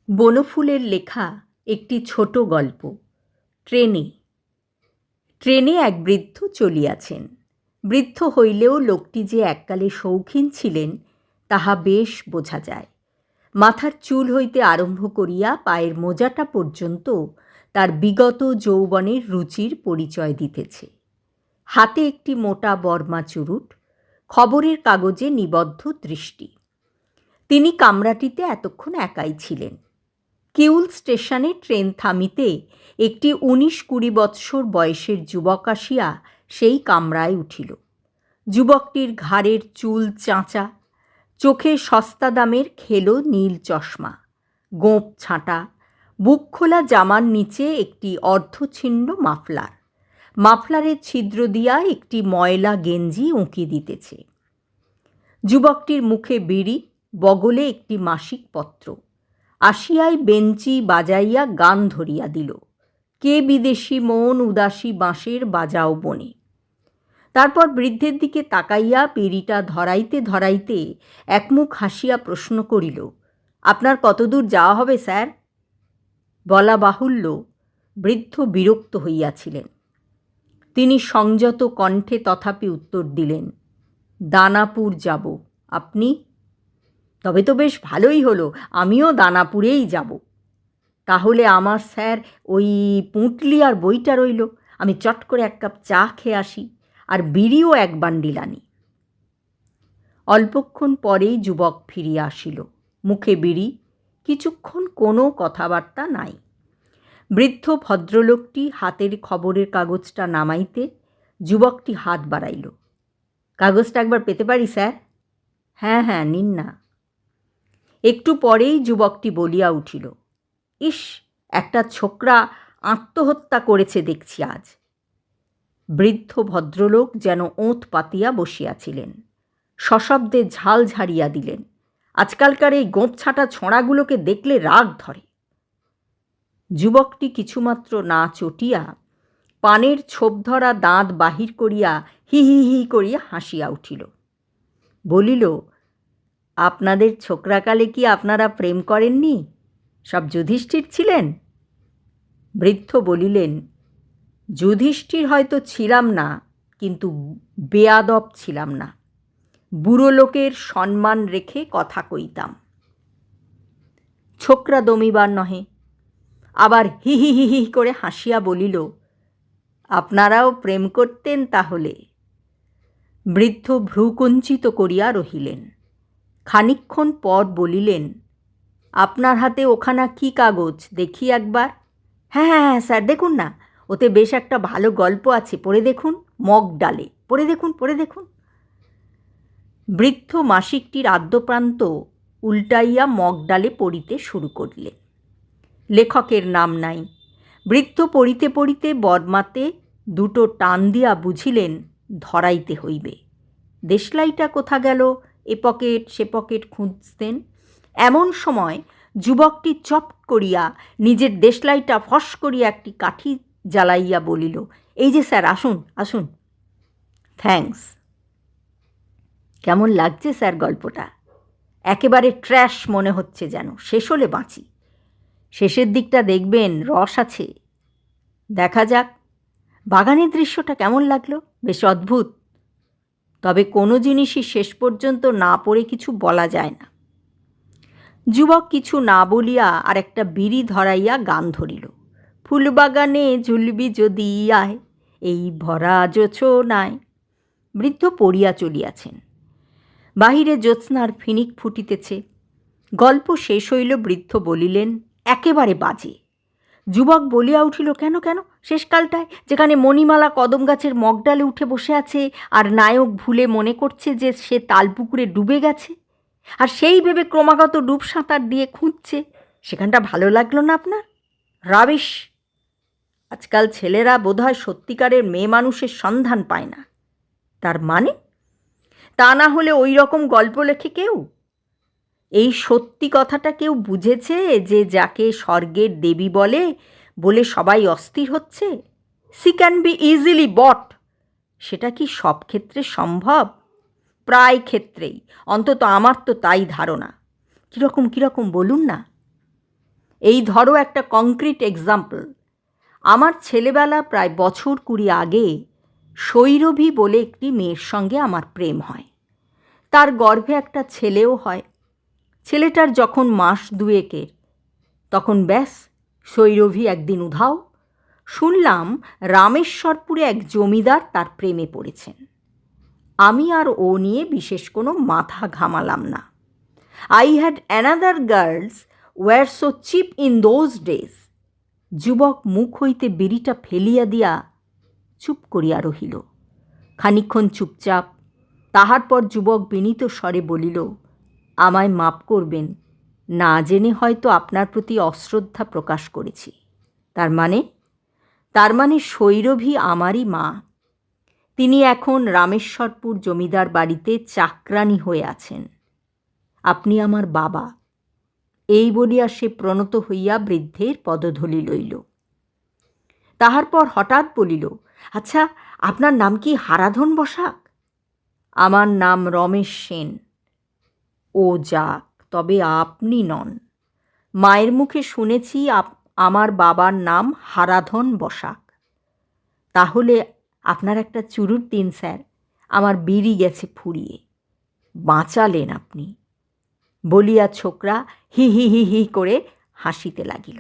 বনফুলের লেখা একটি ছোট গল্প। ট্রেনে ট্রেনে এক বৃদ্ধ চলিয়াছেন। বৃদ্ধ হইলেও লোকটি যে এককালে শৌখিন ছিলেন তাহা বেশ বোঝা যায়। মাথার চুল হইতে আরম্ভ করিয়া পায়ের মোজাটা পর্যন্ত তার বিগত যৌবনের রুচির পরিচয় দিতেছে। হাতে একটি মোটা বর্মা চুরুট, খবরের কাগজে নিবদ্ধ দৃষ্টি। তিনি কামরাটিতে এতক্ষণ একাই ছিলেন। কিউল স্টেশনে ট্রেন থামিতে একটি 19-20 বৎসর বয়সের যুবক আসিয়া সেই কামরায় উঠিল। যুবকটির ঘাড়ের চুল চাঁচা, চোখে সস্তা দামের খেলো নীল চশমা, গোঁপ ছাঁটা, বুক খোলা জামার নিচে একটি অর্ধছিন্ন মাফলার। মাফলারের ছিদ্র দিয়া একটি ময়লা গেঞ্জি উঁকি দিতেছে। যুবকটির মুখে বিড়ি, বগলে একটি মাসিক পত্র। আসিয়াই বেঞ্চি বাজাইয়া গান ধরিয়া দিল, কে বিদেশি মন উদাসী বাঁশের বাজাও বনে। তারপর বৃদ্ধের দিকে তাকাইয়া বিড়িটা ধরাইতে ধরাইতে একমুখ হাসিয়া প্রশ্ন করিল, আপনার কতদূর যাওয়া হবে স্যার? বলা বাহুল্য, বৃদ্ধ বিরক্ত হইয়াছিলেন। তিনি সংযত কণ্ঠে তথাপি উত্তর দিলেন, দানাপুর যাব। আপনি? তবে তো বেশ ভালোই হলো, আমিও দানাপুরেই যাব। তাহলে আমার স্যার ওই পুঁটলি আর বইটা রইল, আমি চট করে এক কাপ চা খেয়ে আসি, আর বিড়িও এক বান্ডিল আনি। অল্পক্ষণ পরেই যুবক ফিরিয়া আসিল, মুখে বিড়ি, কিছুক্ষণ কোনো কথাবার্তা নাই। বৃদ্ধ ভদ্রলোকটি হাতের খবরের কাগজটা নামাইতে যুবকটি হাত বাড়াইল। কাগজটা একবার পেতে পারি স্যার? হ্যাঁ হ্যাঁ, নিন না। একটু পরেই যুবকটি বলিয়া উঠিল, ইস, একটা ছোকরা আত্মহত্যা করেছে দেখছি আজ। বৃদ্ধ ভদ্রলোক যেন ওঁত পাতিয়া বসিয়াছিলেন। সশব্দে ঝাল ঝাড়িয়া দিলেন, আজকালকার এই গোঁপ ছাঁটা ছোঁড়াগুলোকে দেখলে রাগ ধরে। যুবকটি কিছুমাত্র না চটিয়া পানের ছোপ ধরা দাঁত বাহির করিয়া হি হি হি করিয়া হাসিয়া উঠিল। বলিল, আপনাদের ছোকরাকালে কি আপনারা প্রেম করেননি? সব যুধিষ্ঠির ছিলেন? বৃদ্ধ বলিলেন, যুধিষ্ঠির হয়তো ছিলাম না, কিন্তু বেয়াদব ছিলাম না। বুড়ো লোকের সম্মান রেখে কথা কইতাম। ছোকরা দমিবার নহে। আবার হি হি হি হি করে হাসিয়া বলিল, আপনারাও প্রেম করতেন তাহলে? বৃদ্ধ ভ্রুকুঞ্চিত করিয়া রহিলেন। খানিকক্ষণ পর বলিলেন, আপনার হাতে ওখানা কি কাগজ দেখি একবার? হ্যাঁ হ্যাঁ হ্যাঁ স্যার, দেখুন না, ওতে বেশ একটা ভালো গল্প আছে, পড়ে দেখুন। মগ ডালে, পড়ে দেখুন, পড়ে দেখুন। বৃদ্ধ মাসিকটির আদ্যপ্রান্ত উল্টাইয়া মগ ডালে পড়িতে শুরু করলেন। লেখকের নাম নাই। বৃদ্ধ পড়িতে পড়িতে বর্মাতে দুটো টান দিয়া বুঝিলেন ধরাইতে হইবে। দেশলাইটা কোথা গেল, এ পকেট সে পকেট খুঁজতেন। এমন সময় যুবকটি চপ করিয়া নিজের দেশলাইটা ফস করিয়া একটি কাঠি জ্বালাইয়া বলিল, এই যে স্যার, আসুন আসুন। থ্যাঙ্কস। কেমন লাগছে স্যার গল্পটা? একেবারে ট্র্যাশ মনে হচ্ছে, যেন শেষ হলে বাঁচি। শেষের দিকটা দেখবেন, রস আছে। দেখা যাক। বাগানের দৃশ্যটা কেমন লাগলো? বেশ অদ্ভুত। তবে কোনো জিনিসই শেষ পর্যন্ত না পড়ে কিছু বলা যায় না। যুবক কিছু না বলিয়া আর একটা বিড়ি ধরাইয়া গান ধরিল, ফুলবাগানে ঝুলবি যদি আয়, এই ভরা জোছনায়। বৃদ্ধ পড়িয়া চলিয়াছেন। বাহিরে জ্যোৎস্নার ফিনিক ফুটিতেছে। গল্প শেষ হইল। বৃদ্ধ বলিলেন, একেবারে বাজে। যুবক বলিয়া উঠিল, কেন কেন? শেষকালটায় যেখানে মণিমালা কদম গাছের মগডালে উঠে বসে আছে, আর নায়ক ভুলে মনে করছে যে সে তালপুকুরে ডুবে গেছে, আর সেই ভেবে ক্রমাগত ডুব সাঁতার দিয়ে খুঁজছে, সেখানটা ভালো লাগলো না আপনার? রাবিশ! আজকাল ছেলেরা বোধহয় সত্যিকারের মেয়ে মানুষের সন্ধান পায় না। তার মানে? তা না হলে ওই রকম গল্প লেখে কেউ? এই সত্যি কথাটা কেউ বুঝেছে যে যাকে স্বর্গের দেবী বলে বলে সবাই অস্থির হচ্ছে? সি ক্যান বি ইজিলি বট। সেটা কি সব ক্ষেত্রে সম্ভব? প্রায় ক্ষেত্রেই, অন্তত আমার তো তাই ধারণা। কীরকম কীরকম বলুন না। এই ধরো একটা কংক্রিট এক্সাম্পল। আমার ছেলেবেলা প্রায় বছর 20 আগে শৈরভী বলে একটি মেয়ের সঙ্গে আমার প্রেম হয়। তার গর্ভে একটা ছেলেও হয়। ছেলেটার যখন মাস 2 তখন ব্যাস শৈরভী একদিন উধাও। শুনলাম রামেশ্বরপুরে এক জমিদার তার প্রেমে পড়েছেন। আমি আর ও নিয়ে বিশেষ কোনো মাথা ঘামালাম না। I had another girls war so cheap in those days. যুবক মুখ হইতে বিড়িটা ফেলিয়া দিয়া চুপ করিয়া রহিল। খানিক্ষণ চুপচাপ। তাহার পর যুবক বিনীত স্বরে বলিল, আমায় মাপ করবেন, না জেনে হয়তো আপনার প্রতি অশ্রদ্ধা প্রকাশ করেছি। তার মানে শৈরভী আমারই মা। তিনি এখন রামেশ্বরপুর জমিদার বাড়িতে চাকরানী হয়ে আছেন। আপনি আমার বাবা। এই বলিয়া সে প্রণত হইয়া বৃদ্ধের পদধূলি লইল। তাহার পর হঠাৎ বলিল, আচ্ছা, আপনার নাম কি হারাধন বসাক? আমার নাম রমেশ সেন। ও যাক, তবে আপনি নন। মায়ের মুখে শুনেছি আমার বাবার নাম হারাধন বসাক। তাহলে আপনার একটা চুরুট দিন স্যার, আমার বিড়ি গেছে ফুরিয়ে। বাঁচালেন আপনি, বলিয়া ছোকরা হি হি হি হি করে হাসিতে লাগিল।